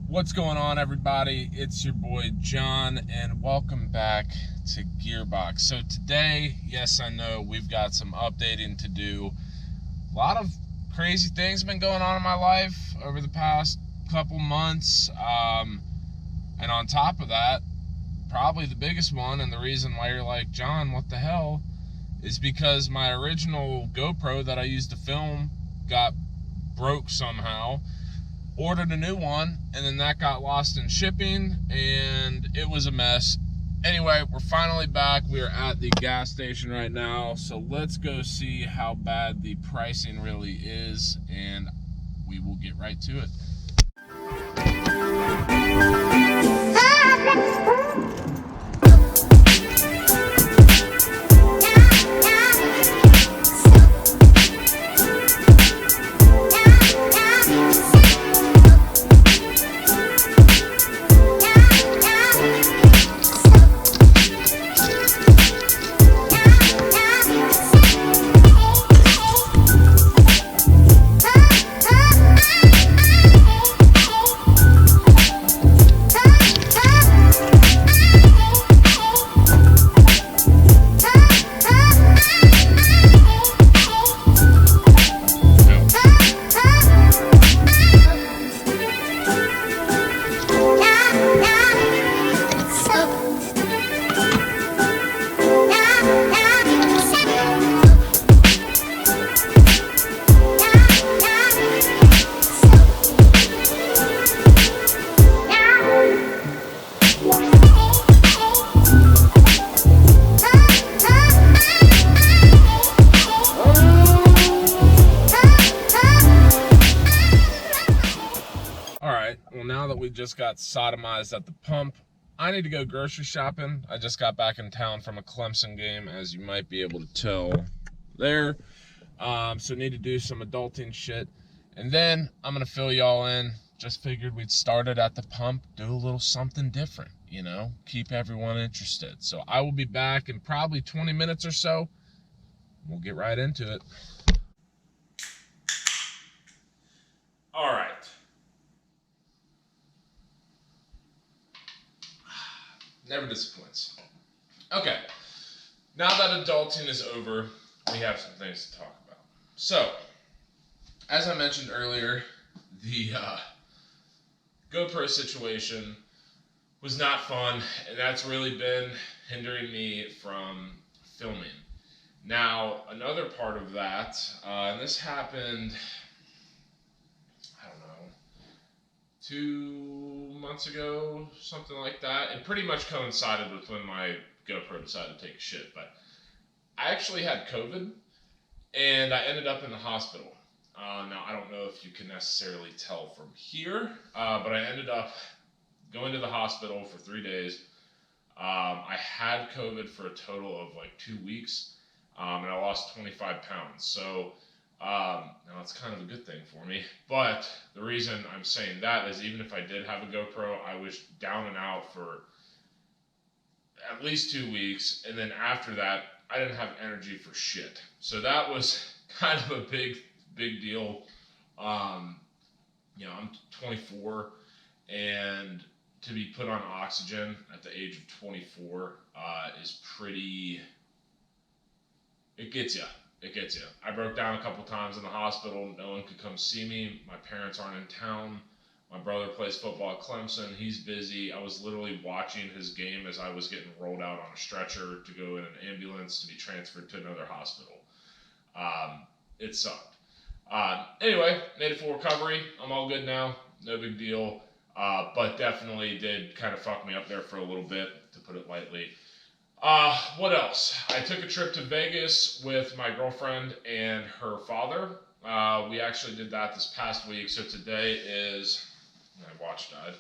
What's going on, everybody? It's your boy John, and welcome back to Gearbox. So today, yes, I know we've got some updating to do. A lot of crazy things have been going on in my life over the past couple months, and on top of that, probably the biggest one, and the reason why you're like, John, what the hell, is because my original GoPro that I used to film got broke somehow. Ordered a new one, and then that got lost in shipping, and it was a mess. Anyway, we're finally back. We are at the gas station right now, so let's go see how bad the pricing really is, and we will get right to it. Well, now that we just got sodomized at the pump, I need to go grocery shopping. I just got back in town from a Clemson game, as you might be able to tell there. So need to do some adulting shit. And then I'm going to fill y'all in. Just figured we'd start it at the pump, do a little something different, you know, keep everyone interested. So I will be back in probably 20 minutes or so. We'll get right into it. All right. Never disappoints. Okay, now that adulting is over, we have some things to talk about. So, as I mentioned earlier, the GoPro situation was not fun, and that's really been hindering me from filming. Now, another part of that, and this happened, I don't know, 2 months ago, something like that. It pretty much coincided with when my GoPro decided to take a shit, but I actually had COVID, and I ended up in the hospital. Now, I don't know if you can necessarily tell from here, but I ended up going to the hospital for 3 days. I had COVID for a total of like 2 weeks, and I lost 25 pounds. So now it's kind of a good thing for me. But the reason I'm saying that is even if I did have a GoPro, I was down and out for at least 2 weeks. And then after that, I didn't have energy for shit. So that was kind of a big deal. You know, I'm 24, and to be put on oxygen at the age of 24 is pretty, it gets you. It gets you. I broke down a couple times in the hospital. No one could come see me. My parents aren't in town. My brother plays football at Clemson. He's busy. I was literally watching his game as I was getting rolled out on a stretcher to go in an ambulance to be transferred to another hospital. It sucked. Anyway, made it full recovery. I'm all good now. No big deal. But definitely did kind of fuck me up there for a little bit, to put it lightly. What else? I took a trip to Vegas with my girlfriend and her father. We actually did that this past week. So today is, my watch died,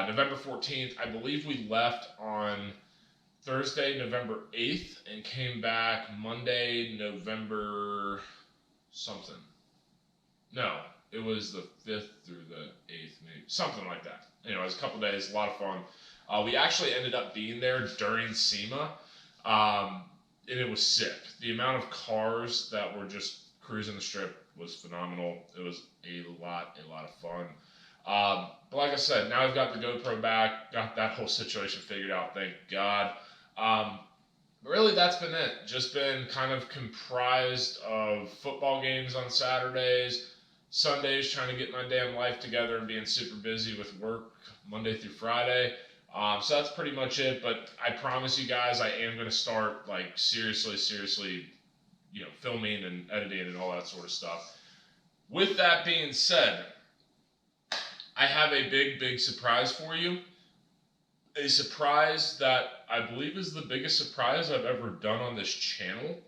November 14th. I believe we left on Thursday, November 8th, and came back Monday, November something. No, it was the 5th through the 8th, maybe. Something like that. Anyway, it was a couple days, a lot of fun. We actually ended up being there during SEMA, and it was sick. The amount of cars that were just cruising the strip was phenomenal. It was a lot of fun. But like I said, now I've got the GoPro back, got that whole situation figured out, thank God. Really, that's been it. Just been kind of comprised of football games on Saturdays, Sundays trying to get my damn life together and being super busy with work Monday through Friday. So that's pretty much it. But I promise you guys, I am going to start like seriously, filming and editing and all that sort of stuff. With that being said, I have a big surprise for you. A surprise that I believe is the biggest surprise I've ever done on this channel.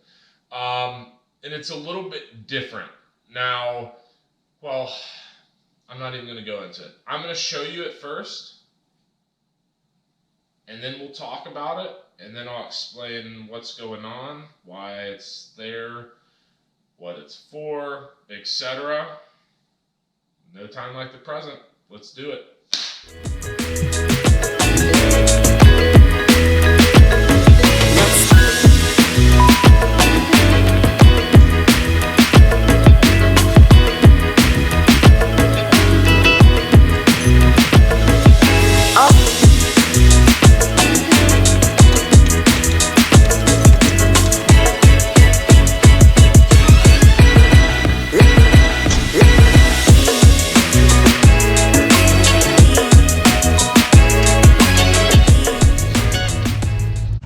And it's a little bit different. Now, well, I'm not even going to go into it. I'm going to show you it first, and then we'll talk about it, and then I'll explain what's going on, why it's there, what it's for, etc. No time like the present. Let's do it.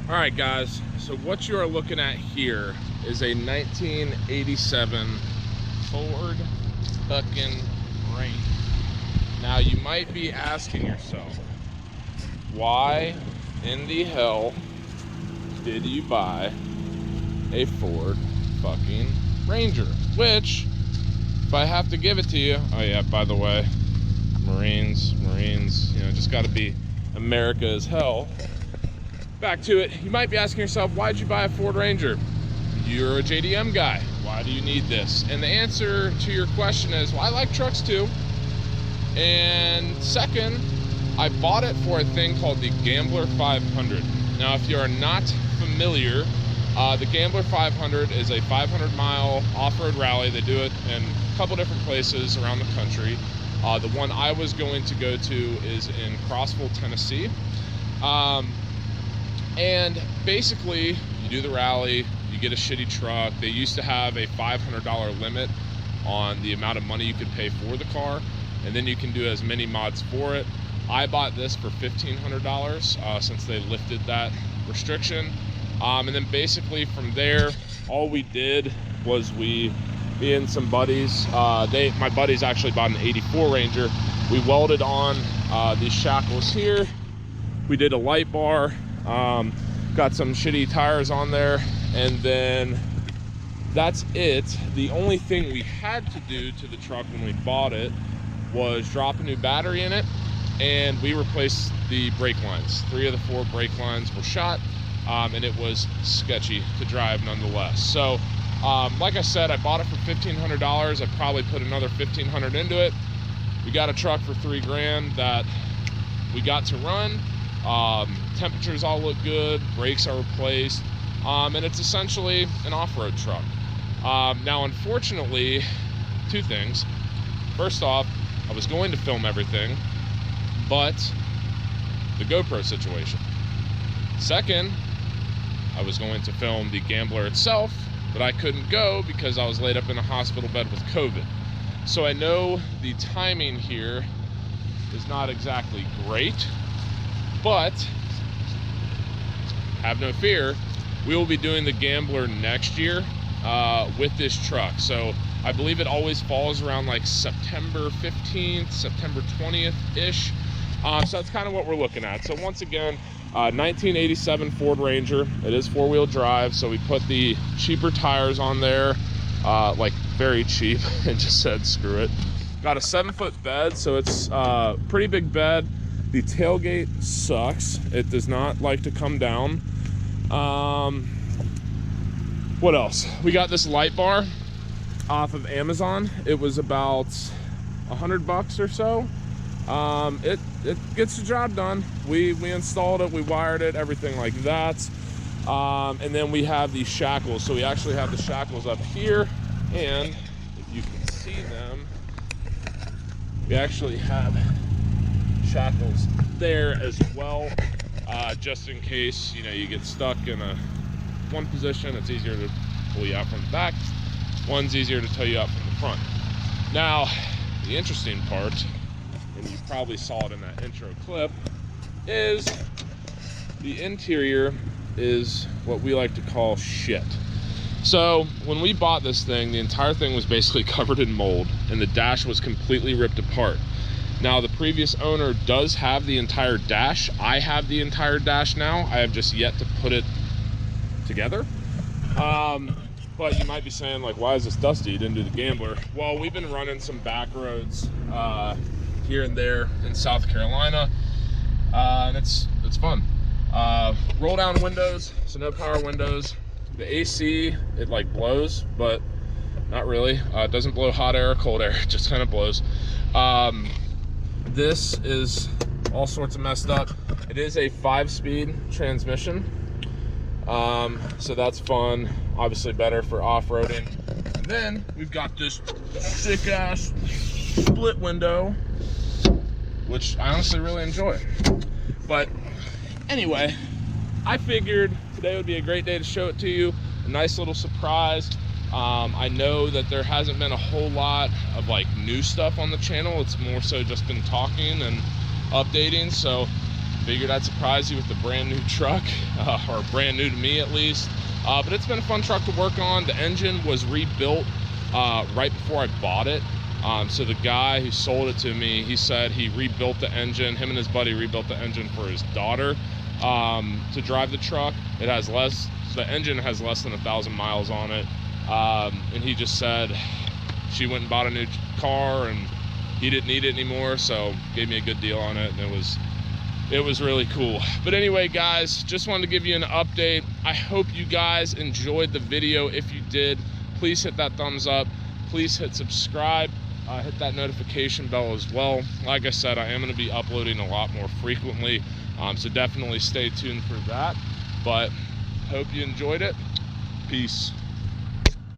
Alright guys, so what you are looking at here is a 1987 Ford fucking Ranger. Now you might be asking yourself, why in the hell did you buy a Ford fucking Ranger? Which, if I have to give it to you, oh yeah, by the way, Marines, just gotta be America as hell. Back to it, you might be asking yourself, why'd you buy a Ford Ranger? You're a JDM guy, why do you need this? And the answer to your question is, well, I like trucks too. And second, I bought it for a thing called the Gambler 500. Now, if you are not familiar, the Gambler 500 is a 500-mile off-road rally. They do it in a couple different places around the country. The one I was going to go to is in Crossville, Tennessee. And basically, you do the rally, you get a shitty truck. They used to have a $500 limit on the amount of money you could pay for the car, and then you can do as many mods for it. I bought this for $1,500 since they lifted that restriction. And then basically from there, all we did was me and some buddies, my buddies actually bought an 84 Ranger. We welded on these shackles here. We did a light bar. Got some shitty tires on there, and then that's it. The only thing we had to do to the truck when we bought it was drop a new battery in it, and we replaced the brake lines. 3 of the 4 brake lines were shot, and it was sketchy to drive nonetheless. So like I said, I bought it for $1,500. I probably put another $1,500 into it. We got a truck for $3 grand that we got to run. Temperatures all look good, brakes are replaced, and it's essentially an off-road truck. Now, unfortunately, 2 things. First off, I was going to film everything, but the GoPro situation. Second, I was going to film the Gambler itself, but I couldn't go because I was laid up in a hospital bed with COVID. So I know the timing here is not exactly great, but have no fear, we will be doing the Gambler next year with this truck. So I believe it always falls around like September 15th, September 20th-ish. So that's kind of what we're looking at. So once again, 1987 Ford Ranger. It is 4-wheel drive, so we put the cheaper tires on there, like very cheap, and just said screw it. Got a 7-foot bed, so it's a pretty big bed. The tailgate sucks. It does not like to come down. What else? We got this light bar off of Amazon. It was about $100 or so. It gets the job done. We installed it, we wired it, everything like that. And then we have these shackles. So we actually have the shackles up here, and if you can see them, We actually have shackles there as well, just in case, you know, you get stuck in one position. It's easier to pull you out from the back. One's easier to tow you out from the front. Now, the interesting part, and you probably saw it in that intro clip, is the interior is what we like to call shit. So when we bought this thing, the entire thing was basically covered in mold and the dash was completely ripped apart. Now the previous owner does have the entire dash. I have the entire dash now. I have just yet to put it together. But you might be saying, like, why is this dusty? You didn't do the Gambler. Well, we've been running some back roads here and there in South Carolina, and it's fun. Roll down windows, so no power windows. The AC, it like blows, but not really. It doesn't blow hot air or cold air, it just kind of blows. This is all sorts of messed up. It is a 5-speed transmission, so that's fun. Obviously better for off-roading. And then we've got this sick ass split window, which I honestly really enjoy. But anyway, I figured today would be a great day to show it to you. A nice little surprise. I know that there hasn't been a whole lot of like new stuff on the channel. It's more so just been talking and updating. So figured I'd surprise you with a brand new truck, or brand new to me at least. But it's been a fun truck to work on. The engine was rebuilt right before I bought it. So the guy who sold it to me, he said he rebuilt the engine. Him and his buddy rebuilt the engine for his daughter to drive the truck. The engine has less than 1,000 miles on it. And he just said she went and bought a new car and he didn't need it anymore, so gave me a good deal on it, and it was really cool. But anyway, guys, just wanted to give you an update. I hope you guys enjoyed the video. If you did, please hit that thumbs up. Please hit subscribe. Hit that notification bell as well. Like I said, I am going to be uploading a lot more frequently, so definitely stay tuned for that. But hope you enjoyed it. Peace.